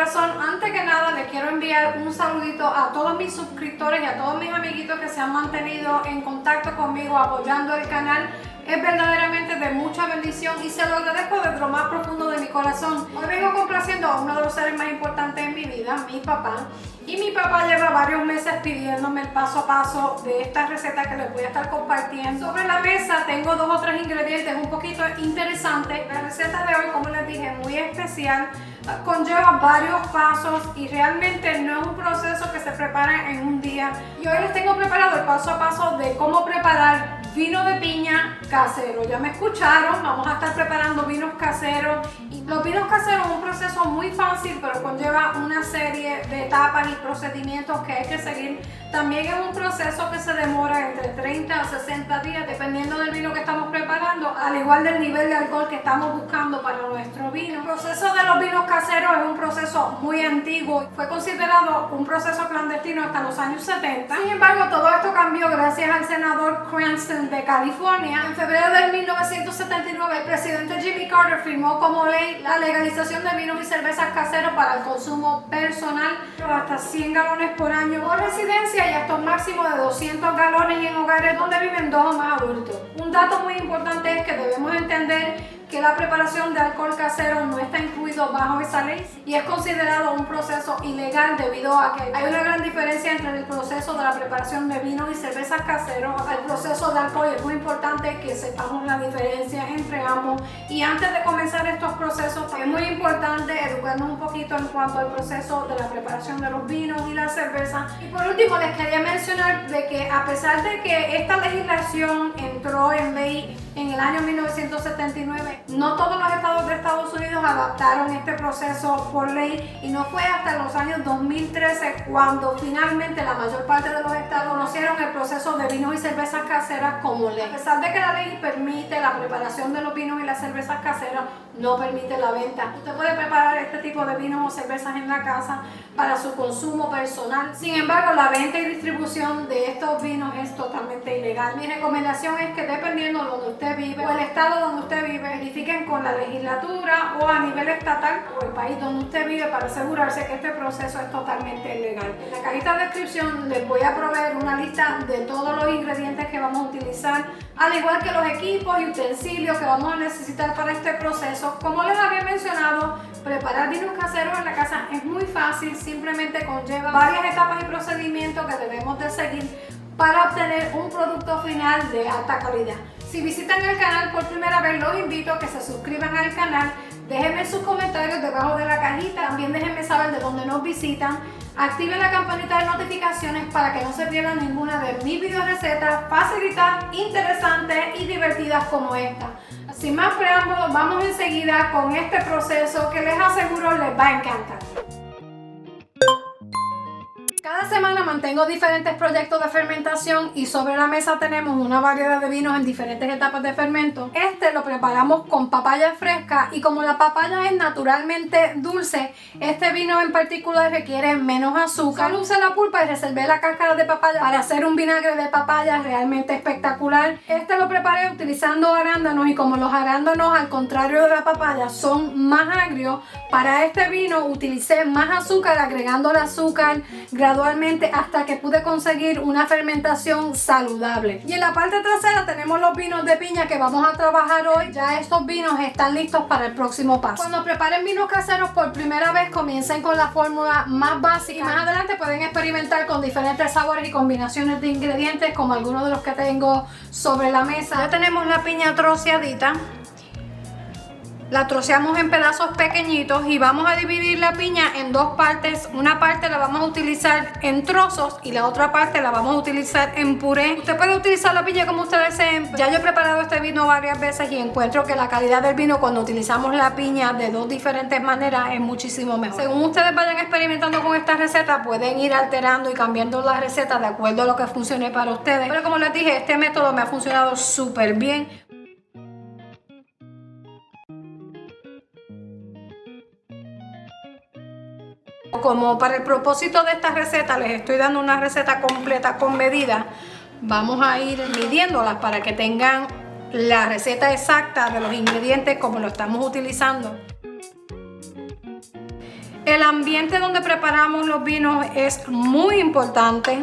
corazón, antes que nada les quiero enviar un saludito a todos mis suscriptores y a todos mis amiguitos que se han mantenido en contacto conmigo apoyando el canal. Es verdaderamente de mucha bendición y se lo agradezco desde lo más profundo de mi corazón. Hoy vengo complaciendo a uno de los seres más importantes en mi vida, mi papá. Y mi papá lleva varios meses pidiéndome el paso a paso de esta receta que les voy a estar compartiendo. Sobre la mesa tengo 2 o 3 ingredientes un poquito interesantes. La receta de hoy, como les dije, muy especial. Conlleva varios pasos y realmente no es un proceso que se prepara en un día. Y hoy les tengo preparado el paso a paso de cómo preparar vino de piña casero. Ya me escucharon, vamos a estar preparando vinos caseros. Y los vinos caseros es un proceso muy fácil, pero conlleva una serie de etapas y procedimientos que hay que seguir. También es un proceso que se demora entre 30 a 60 días, dependiendo del vino que estamos preparando, al igual del nivel de alcohol que estamos buscando para nuestro vino. El proceso de los vinos caseros es un proceso muy antiguo. Fue considerado un proceso clandestino hasta los años 70. Sin embargo, todo esto cambió gracias al senador Cranston de California. En febrero de 1979, el presidente Jimmy Carter firmó como ley la legalización de vinos y cervezas caseros para el consumo personal, hasta 100 galones por año por residencia y hasta un máximo de 200 galones en hogares donde viven 2 o más adultos. Un dato muy importante es que debemos entender que la preparación de alcohol casero no está incluido bajo esa ley y es considerado un proceso ilegal debido a que hay una gran diferencia entre el proceso de la preparación de vinos y cervezas caseros al proceso de alcohol. Es muy importante que sepamos la diferencia entre ambos, y antes de comenzar estos procesos es muy importante educarnos un poquito en cuanto al proceso de la preparación de los vinos y la cerveza. Y por último les quería mencionar de que a pesar de que esta legislación entró en ley en el año 1979, no todos los estados de Estados Unidos adaptaron este proceso por ley, y no fue hasta los años 2013 cuando finalmente la mayor parte de los estados conocieron el proceso de vinos y cervezas caseras como ley. A pesar de que la ley permite la preparación de los vinos y las cervezas caseras, no permite la venta. Usted puede preparar este tipo de vinos o cervezas en la casa para su consumo personal. Sin embargo, la venta y distribución de estos vinos es totalmente ilegal. Mi recomendación es que, dependiendo de donde usted vive o el estado donde usted vive, verifiquen con la legislatura o a nivel estatal o el país donde usted vive para asegurarse que este proceso es totalmente legal. En la cajita de descripción les voy a proveer una lista de todos los ingredientes que vamos a utilizar, al igual que los equipos y utensilios que vamos a necesitar para este proceso. Como les había mencionado, preparar vinos caseros en la casa es muy fácil, simplemente conlleva varias etapas y procedimientos que debemos de seguir para obtener un producto final de alta calidad. Si visitan el canal por primera vez, los invito a que se suscriban al canal, déjenme sus comentarios debajo de la cajita, también déjenme saber de dónde nos visitan, activen la campanita de notificaciones para que no se pierdan ninguna de mis video recetas facilitas, interesantes y divertidas como esta. Sin más preámbulos, vamos enseguida con este proceso que les aseguro les va a encantar. Cada semana mantengo diferentes proyectos de fermentación y sobre la mesa tenemos una variedad de vinos en diferentes etapas de fermento. Este lo preparamos con papaya fresca, y como la papaya es naturalmente dulce, este vino en particular requiere menos azúcar. Solo usé la pulpa y reservé la cáscara de papaya para hacer un vinagre de papaya realmente espectacular. Este lo preparé utilizando arándanos, y como los arándanos, al contrario de la papaya, son más agrios, para este vino utilicé más azúcar, agregando el azúcar gradualmente hasta que pude conseguir una fermentación saludable. Y en la parte trasera tenemos los vinos de piña que vamos a trabajar hoy. Ya estos vinos están listos para el próximo paso. Cuando preparen vinos caseros por primera vez, comiencen con la fórmula más básica y más adelante pueden experimentar con diferentes sabores y combinaciones de ingredientes, como algunos de los que tengo sobre la mesa. Ya tenemos la piña troceadita. La troceamos en pedazos pequeñitos y vamos a dividir la piña en 2 partes. Una parte la vamos a utilizar en trozos y la otra parte la vamos a utilizar en puré. Usted puede utilizar la piña como ustedes deseen. Ya yo he preparado este vino varias veces y encuentro que la calidad del vino cuando utilizamos la piña de 2 diferentes maneras es muchísimo mejor. Según ustedes vayan experimentando con esta receta, pueden ir alterando y cambiando la receta de acuerdo a lo que funcione para ustedes. Pero como les dije, este método me ha funcionado súper bien. Como para el propósito de esta receta les estoy dando una receta completa con medida, vamos a ir midiéndolas para que tengan la receta exacta de los ingredientes como lo estamos utilizando. El ambiente donde preparamos los vinos es muy importante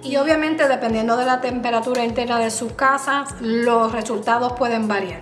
y obviamente dependiendo de la temperatura interna de sus casas, los resultados pueden variar.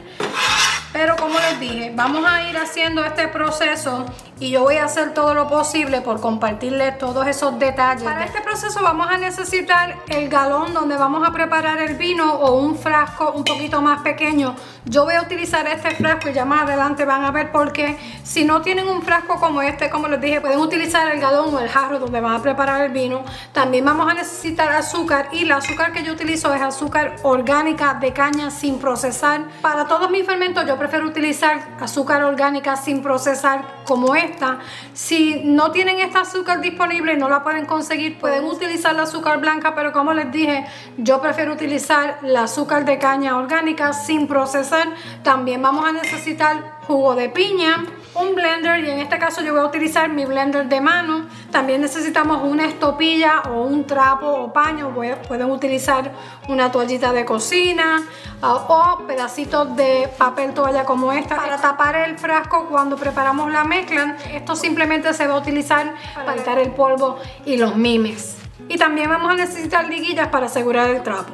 Pero como les dije, vamos a ir haciendo este proceso y yo voy a hacer todo lo posible por compartirles todos esos detalles. Para este proceso vamos a necesitar el galón donde vamos a preparar el vino o un frasco un poquito más pequeño. Yo voy a utilizar este frasco y ya más adelante van a ver por qué. Si no tienen un frasco como este, como les dije, pueden utilizar el galón o el jarro donde van a preparar el vino. También vamos a necesitar azúcar y el azúcar que yo utilizo es azúcar orgánica de caña sin procesar. Para todos mis fermentos yo prefiero utilizar azúcar orgánica sin procesar como esta. Si no tienen esta azúcar disponible y no la pueden conseguir, pueden utilizar la azúcar blanca, pero como les dije, yo prefiero utilizar la azúcar de caña orgánica sin procesar. También vamos a necesitar jugo de piña, un blender y en este caso yo voy a utilizar mi blender de mano. También necesitamos una estopilla o un trapo o paño, pueden utilizar una toallita de cocina o pedacitos de papel toalla como esta para tapar el frasco cuando preparamos la mezcla. Esto simplemente se va a utilizar para quitar el polvo y los mimes. Y también vamos a necesitar liguillas para asegurar el trapo.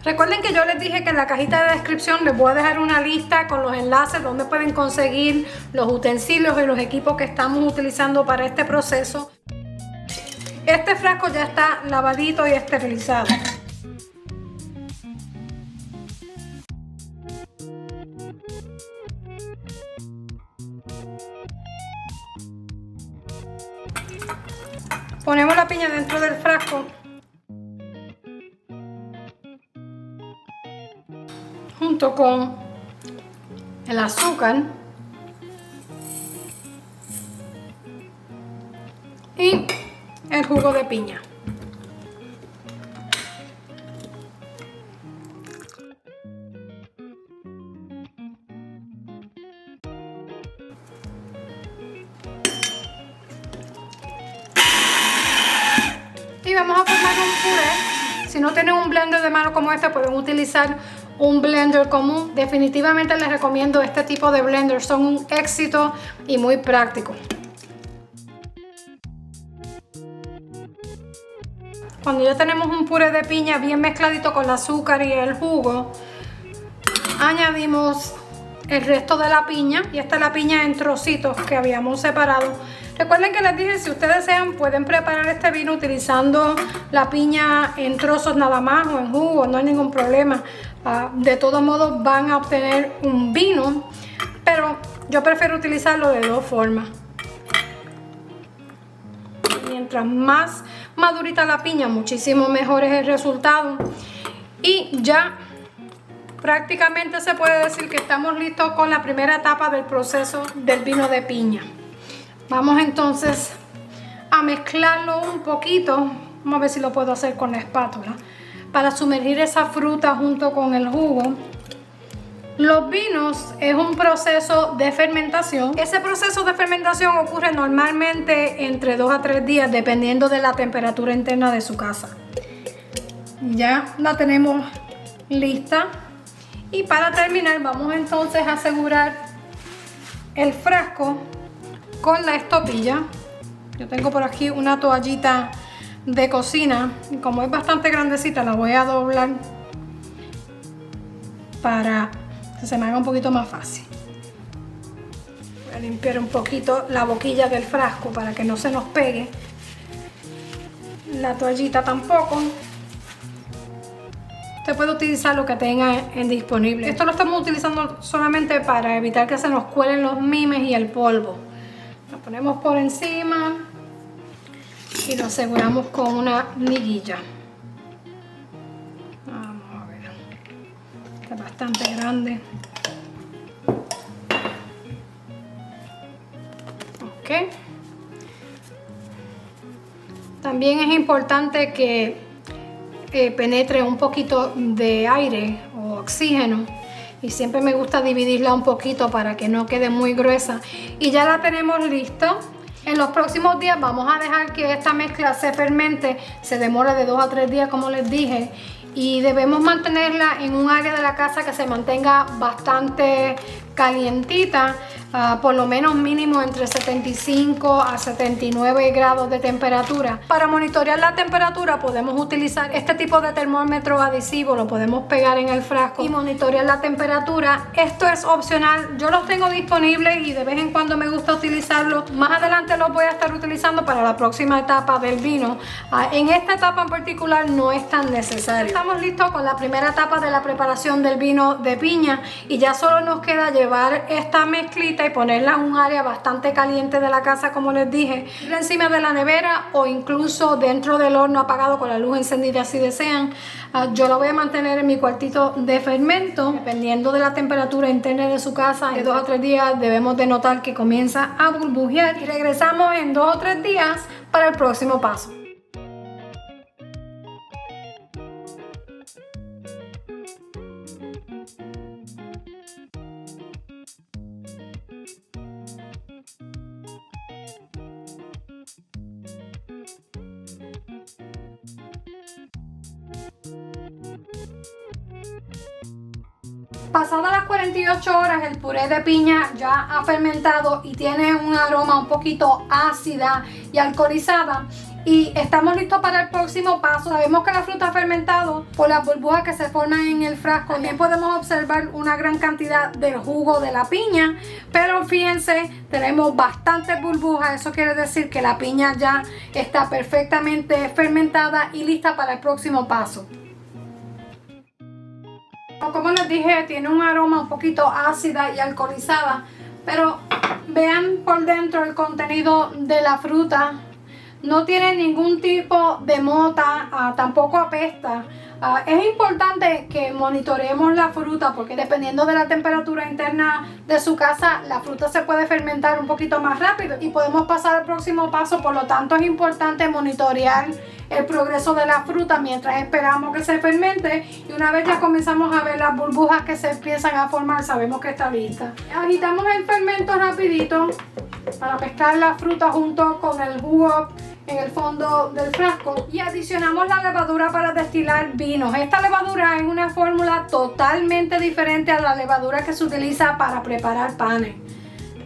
Recuerden que yo les dije que en la cajita de descripción les voy a dejar una lista con los enlaces donde pueden conseguir los utensilios y los equipos que estamos utilizando para este proceso. Este frasco ya está lavadito y esterilizado. Ponemos la piña dentro del frasco junto con el azúcar y el jugo de piña. Y vamos a formar un puré. Si no tienen un blender de mano como este, pueden utilizar un blender común. Definitivamente les recomiendo este tipo de blender, son un éxito y muy práctico. Cuando ya tenemos un puré de piña bien mezcladito con el azúcar y el jugo, añadimos el resto de la piña y esta es la piña en trocitos que habíamos separado. Recuerden que les dije, si ustedes desean pueden preparar este vino utilizando la piña en trozos nada más o en jugo, no hay ningún problema. De todos modos van a obtener un vino, pero yo prefiero utilizarlo de dos formas. Mientras más madurita la piña, muchísimo mejor es el resultado. Y ya prácticamente se puede decir que estamos listos con la primera etapa del proceso del vino de piña. Vamos entonces a mezclarlo un poquito. Vamos a ver si lo puedo hacer con la espátula para sumergir esa fruta junto con el jugo. Los vinos es un proceso de fermentación. Ese proceso de fermentación ocurre normalmente entre 2 a 3 días dependiendo de la temperatura interna de su casa. Ya la tenemos lista. Y para terminar vamos entonces a asegurar el frasco con la estopilla. Yo tengo por aquí una toallita de cocina y como es bastante grandecita la voy a doblar para que se me haga un poquito más fácil. Voy a limpiar un poquito la boquilla del frasco para que no se nos pegue. La toallita tampoco. Usted puede utilizar lo que tenga disponible. Esto lo estamos utilizando solamente para evitar que se nos cuelen los mimes y el polvo. Lo ponemos por encima y lo aseguramos con una liguilla. Vamos a ver. Está bastante grande. Ok. También es importante que penetre un poquito de aire o oxígeno y siempre me gusta dividirla un poquito para que no quede muy gruesa. Y ya la tenemos lista. En los próximos días vamos a dejar que esta mezcla se fermente, se demora de 2 a 3 días como les dije, y debemos mantenerla en un área de la casa que se mantenga bastante calientita por lo menos mínimo entre 75 a 79 grados de temperatura. Para monitorear la temperatura podemos utilizar este tipo de termómetro adhesivo, lo podemos pegar en el frasco y monitorear la temperatura. Esto es opcional, yo los tengo disponibles y de vez en cuando me gusta utilizarlos. Más adelante los voy a estar utilizando para la próxima etapa del vino. En esta etapa en particular no es tan necesario. Estamos listos con la primera etapa de la preparación del vino de piña y ya solo nos queda llevar esta mezclita y ponerla en un área bastante caliente de la casa, como les dije, encima de la nevera o incluso dentro del horno apagado con la luz encendida si desean. Yo lo voy a mantener en mi cuartito de fermento, dependiendo de la temperatura interna de su casa. De 2 a 3 días debemos de notar que comienza a burbujear y regresamos en 2 o 3 días para el próximo paso. Pasadas las 48 horas el puré de piña ya ha fermentado y tiene un aroma un poquito ácida y alcoholizada y estamos listos para el próximo paso. Sabemos que la fruta ha fermentado por las burbujas que se forman en el frasco. También podemos observar una gran cantidad del jugo de la piña, pero fíjense, tenemos bastantes burbujas. Eso quiere decir que la piña ya está perfectamente fermentada y lista para el próximo paso. Como les dije, tiene un aroma un poquito ácida y alcoholizada, pero vean por dentro el contenido de la fruta. No tiene ningún tipo de mota, tampoco apesta. Es importante que monitoreemos la fruta porque dependiendo de la temperatura interna de su casa, la fruta se puede fermentar un poquito más rápido y podemos pasar al próximo paso. Por lo tanto, es importante monitorear el progreso de la fruta mientras esperamos que se fermente y una vez ya comenzamos a ver las burbujas que se empiezan a formar, sabemos que está lista. Agitamos el fermento rapidito para mezclar la fruta junto con el jugo en el fondo del frasco y adicionamos la levadura para destilar vinos. Esta levadura es una fórmula totalmente diferente a la levadura que se utiliza para preparar panes.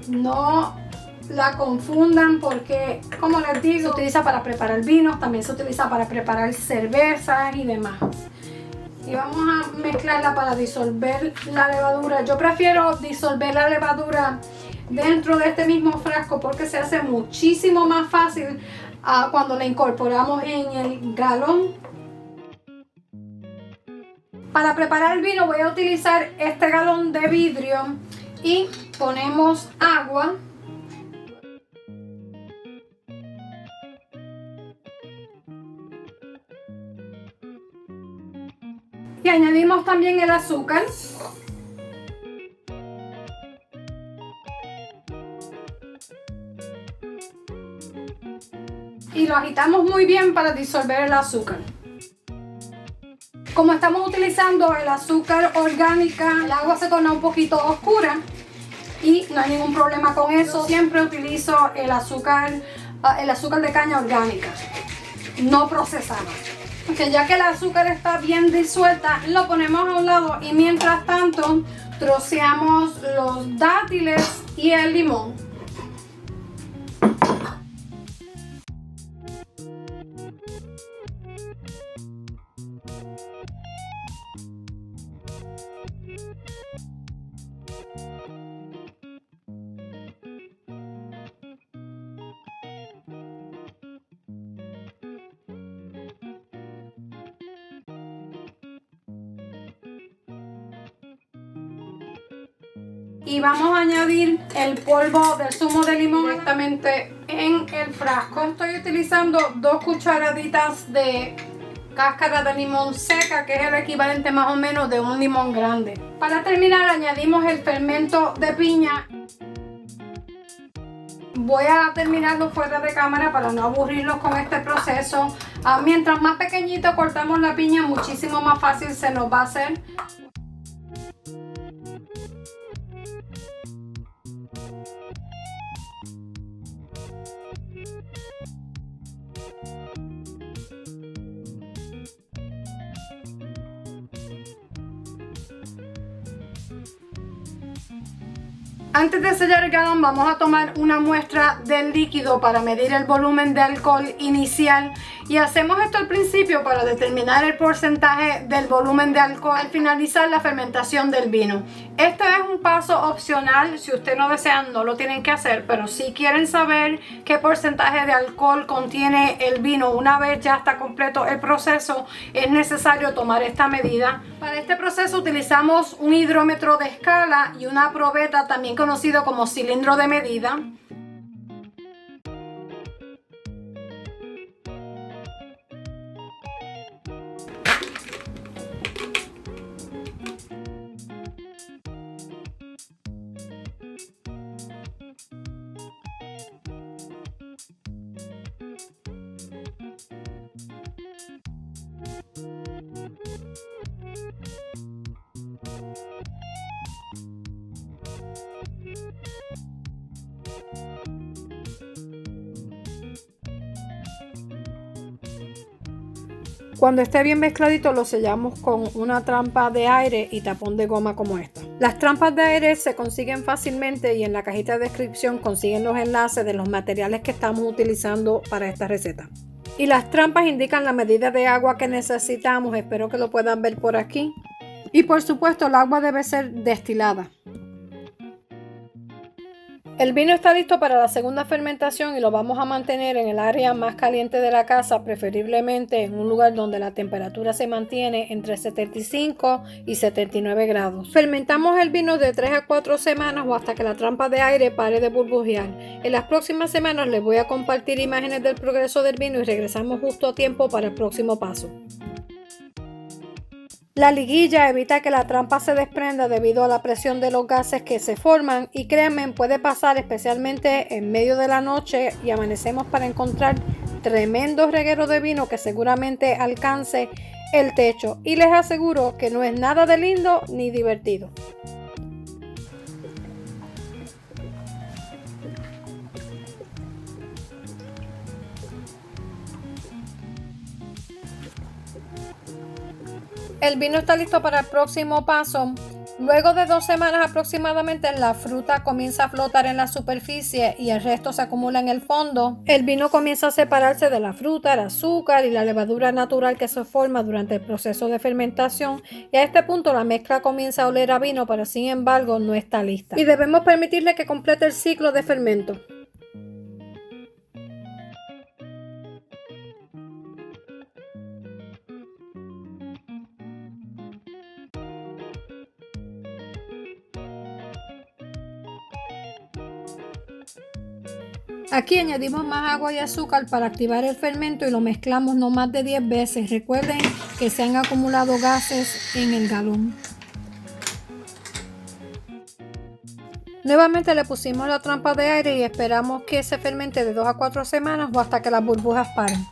No la confundan porque, como les digo, se utiliza para preparar vinos, también se utiliza para preparar cervezas y demás. Y vamos a mezclarla para disolver la levadura. Yo prefiero disolver la levadura dentro de este mismo frasco porque se hace muchísimo más fácil cuando la incorporamos en el galón. Para preparar el vino voy a utilizar este galón de vidrio y ponemos agua. Y añadimos también el azúcar. Y lo agitamos muy bien para disolver el azúcar. Como estamos utilizando el azúcar orgánica, el agua se torna un poquito oscura y no hay ningún problema con eso. Siempre utilizo el azúcar de caña orgánica, no procesada. Okay, ya que el azúcar está bien disuelta, lo ponemos a un lado y mientras tanto troceamos los dátiles y el limón. Y vamos a añadir el polvo del zumo de limón directamente en el frasco. Estoy utilizando 2 cucharaditas de cáscara de limón seca, que es el equivalente más o menos de un limón grande. Para terminar añadimos el fermento de piña. Voy a terminarlo fuera de cámara para no aburrirlos con este proceso. Mientras más pequeñito cortamos la piña, muchísimo más fácil se nos va a hacer. Antes de sellar el galón vamos a tomar una muestra del líquido para medir el volumen de alcohol inicial y hacemos esto al principio para determinar el porcentaje del volumen de alcohol al finalizar la fermentación del vino. Esto es un paso opcional, si ustedes no desean no lo tienen que hacer, pero si quieren saber qué porcentaje de alcohol contiene el vino una vez ya está completo el proceso, es necesario tomar esta medida. Para este proceso utilizamos un hidrómetro de escala y una probeta, también conocido como cilindro de medida. Cuando esté bien mezcladito lo sellamos con una trampa de aire y tapón de goma como esta. Las trampas de aire se consiguen fácilmente y en la cajita de descripción consiguen los enlaces de los materiales que estamos utilizando para esta receta. Y las trampas indican la medida de agua que necesitamos, espero que lo puedan ver por aquí. Y por supuesto el agua debe ser destilada. El vino está listo para la segunda fermentación y lo vamos a mantener en el área más caliente de la casa, preferiblemente en un lugar donde la temperatura se mantiene entre 75 y 79 grados. Fermentamos el vino de 3 a 4 semanas o hasta que la trampa de aire pare de burbujear. En las próximas semanas les voy a compartir imágenes del progreso del vino y regresamos justo a tiempo para el próximo paso. La liguilla evita que la trampa se desprenda debido a la presión de los gases que se forman y créanme, puede pasar especialmente en medio de la noche y amanecemos para encontrar tremendo reguero de vino que seguramente alcance el techo y les aseguro que no es nada de lindo ni divertido. El vino está listo para el próximo paso. Luego de 2 semanas aproximadamente la fruta comienza a flotar en la superficie y el resto se acumula en el fondo. El vino comienza a separarse de la fruta, el azúcar y la levadura natural que se forma durante el proceso de fermentación y a este punto la mezcla comienza a oler a vino, pero sin embargo no está lista. Y debemos permitirle que complete el ciclo de fermento. Aquí añadimos más agua y azúcar para activar el fermento y lo mezclamos no más de 10 veces. Recuerden que se han acumulado gases en el galón. Nuevamente le pusimos la trampa de aire y esperamos que se fermente de 2 a 4 semanas o hasta que las burbujas paren.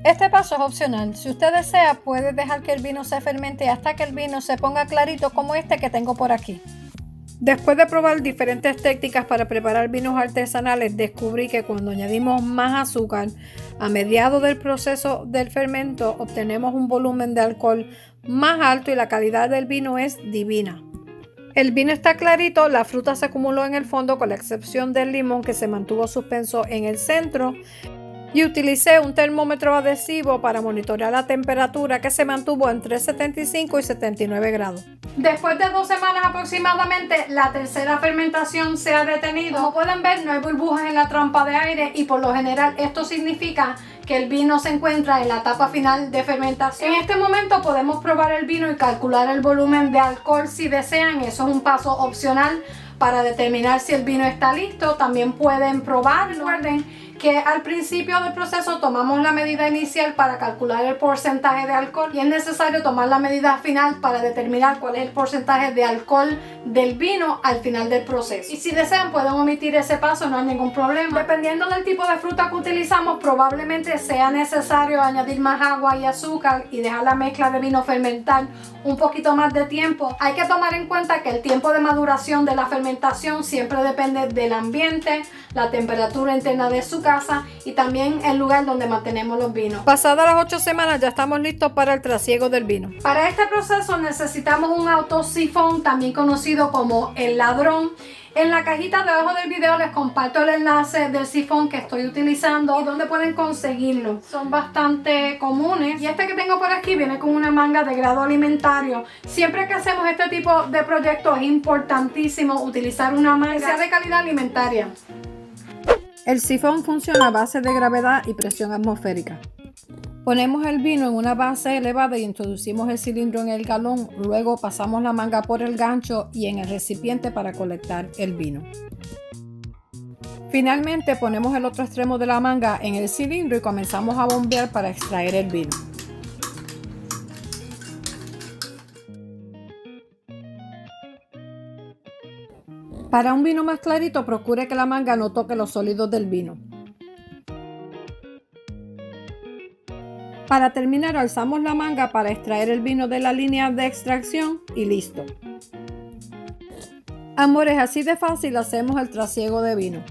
Este paso es opcional. Si usted desea, puede dejar que el vino se fermente hasta que el vino se ponga clarito como este que tengo por aquí. Después de probar diferentes técnicas para preparar vinos artesanales, descubrí que cuando añadimos más azúcar a mediados del proceso del fermento, obtenemos un volumen de alcohol más alto y la calidad del vino es divina. El vino está clarito, la fruta se acumuló en el fondo con la excepción del limón que se mantuvo suspenso en el centro. Y utilicé un termómetro adhesivo para monitorear la temperatura que se mantuvo entre 75 y 79 grados. Después de 2 semanas aproximadamente, la tercera fermentación se ha detenido. Como pueden ver, no hay burbujas en la trampa de aire y por lo general esto significa que el vino se encuentra en la etapa final de fermentación. En este momento podemos probar el vino y calcular el volumen de alcohol si desean. Eso es un paso opcional para determinar si el vino está listo. También pueden probarlo. Recuerden que al principio del proceso tomamos la medida inicial para calcular el porcentaje de alcohol y es necesario tomar la medida final para determinar cuál es el porcentaje de alcohol del vino al final del proceso. Y si desean pueden omitir ese paso, no hay ningún problema. Dependiendo del tipo de fruta que utilizamos, probablemente sea necesario añadir más agua y azúcar y dejar la mezcla de vino fermentar un poquito más de tiempo. Hay que tomar en cuenta que el tiempo de maduración de la fermentación siempre depende del ambiente, la temperatura interna de azúcar casa y también el lugar donde mantenemos los vinos. Pasadas las 8 semanas ya estamos listos para el trasiego del vino. Para este proceso necesitamos un autosifón, también conocido como el ladrón. En la cajita debajo del video les comparto el enlace del sifón que estoy utilizando y dónde pueden conseguirlo. Son bastante comunes y este que tengo por aquí viene con una manga de grado alimentario. Siempre que hacemos este tipo de proyectos es importantísimo utilizar una manga que sea de calidad alimentaria. El sifón funciona a base de gravedad y presión atmosférica. Ponemos el vino en una base elevada y introducimos el cilindro en el galón, luego pasamos la manga por el gancho y en el recipiente para colectar el vino. Finalmente ponemos el otro extremo de la manga en el cilindro y comenzamos a bombear para extraer el vino. Para un vino más clarito, procure que la manga no toque los sólidos del vino. Para terminar, alzamos la manga para extraer el vino de la línea de extracción y listo. Amores, así de fácil hacemos el trasiego de vino.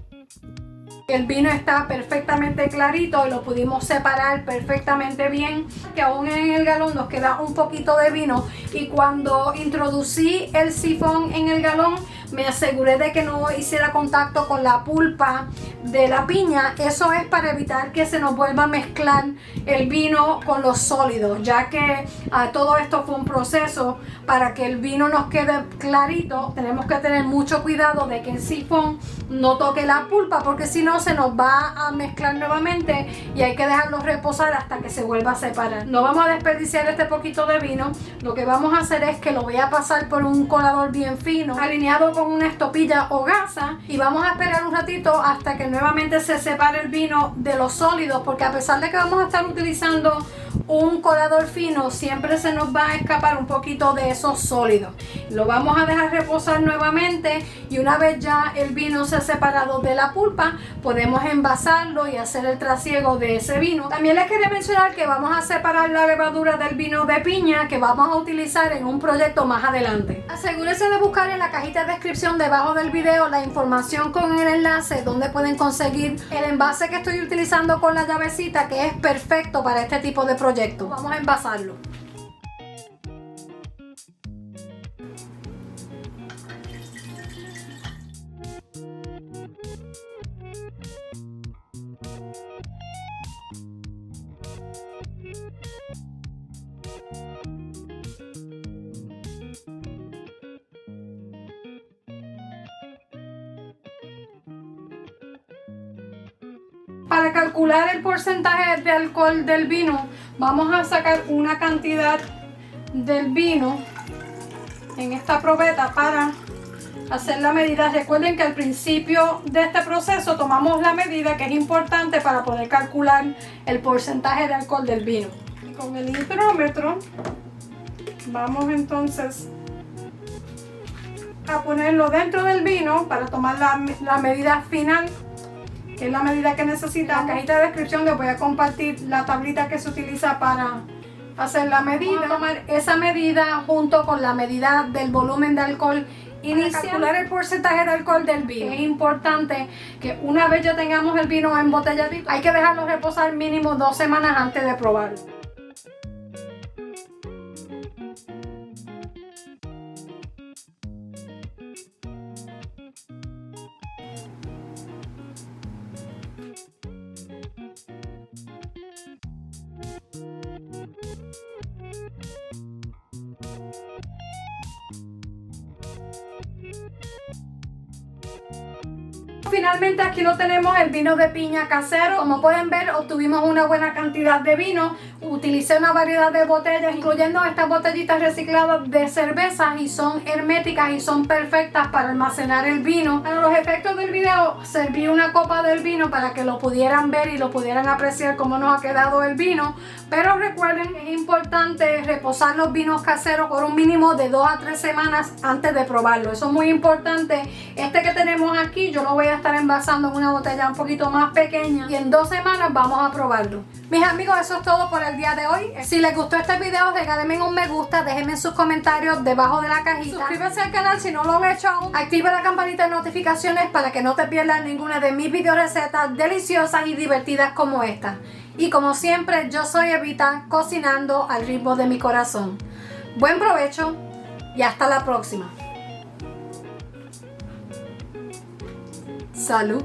El vino está perfectamente clarito y lo pudimos separar perfectamente bien, que aún en el galón nos queda un poquito de vino, y cuando introducí el sifón en el galón me aseguré de que no hiciera contacto con la pulpa de la piña. Eso es para evitar que se nos vuelva a mezclar el vino con los sólidos, ya que todo esto fue un proceso para que el vino nos quede clarito. Tenemos que tener mucho cuidado de que el sifón no toque la pulpa, porque si no se nos va a mezclar nuevamente y hay que dejarlo reposar hasta que se vuelva a separar. No vamos a desperdiciar este poquito de vino. Lo que vamos a hacer es que lo voy a pasar por un colador bien fino, alineado con una estopilla o gasa, y vamos a esperar un ratito hasta que nuevamente se separe el vino de los sólidos, porque a pesar de que vamos a estar utilizando un colador fino, siempre se nos va a escapar un poquito de esos sólidos. Lo vamos a dejar reposar nuevamente y una vez ya el vino se ha separado de la pulpa, podemos envasarlo y hacer el trasiego de ese vino. También les quería mencionar que vamos a separar la levadura del vino de piña que vamos a utilizar en un proyecto más adelante. Asegúrense de buscar en la cajita de descripción debajo del video la información con el enlace donde pueden conseguir el envase que estoy utilizando con la llavecita, que es perfecto para este tipo de proyecto. Vamos a envasarlo. Para calcular el porcentaje de alcohol del vino, vamos a sacar una cantidad del vino en esta probeta para hacer la medida. Recuerden que al principio de este proceso tomamos la medida, que es importante para poder calcular el porcentaje de alcohol del vino. Y con el hidrómetro vamos entonces a ponerlo dentro del vino para tomar la medida final, que es la medida que necesitamos. En la cajita de descripción les voy a compartir la tablita que se utiliza para hacer la medida. Vamos a tomar esa medida junto con la medida del volumen de alcohol inicial para calcular el porcentaje de alcohol del vino. Es importante que una vez ya tengamos el vino embotelladito, hay que dejarlo reposar mínimo 2 semanas antes de probarlo. Finalmente aquí lo tenemos, el vino de piña casero. Como pueden ver, obtuvimos una buena cantidad de vino. Utilicé una variedad de botellas, incluyendo estas botellitas recicladas de cerveza, y son herméticas y son perfectas para almacenar el vino. Para los efectos del video serví una copa del vino para que lo pudieran ver y lo pudieran apreciar cómo nos ha quedado el vino. Pero recuerden, es importante reposar los vinos caseros por un mínimo de 2 a 3 semanas antes de probarlo. Eso es muy importante. Este que tenemos aquí yo lo voy a estar envasando en una botella un poquito más pequeña y en 2 semanas vamos a probarlo. Mis amigos, eso es todo por el día de hoy. Si les gustó este video, regálenme un me gusta, déjenme sus comentarios debajo de la cajita. Suscríbanse al canal si no lo han hecho aún. Activa la campanita de notificaciones para que no te pierdas ninguna de mis video recetas deliciosas y divertidas como esta. Y como siempre, yo soy Evita, cocinando al ritmo de mi corazón. Buen provecho y hasta la próxima. Salud.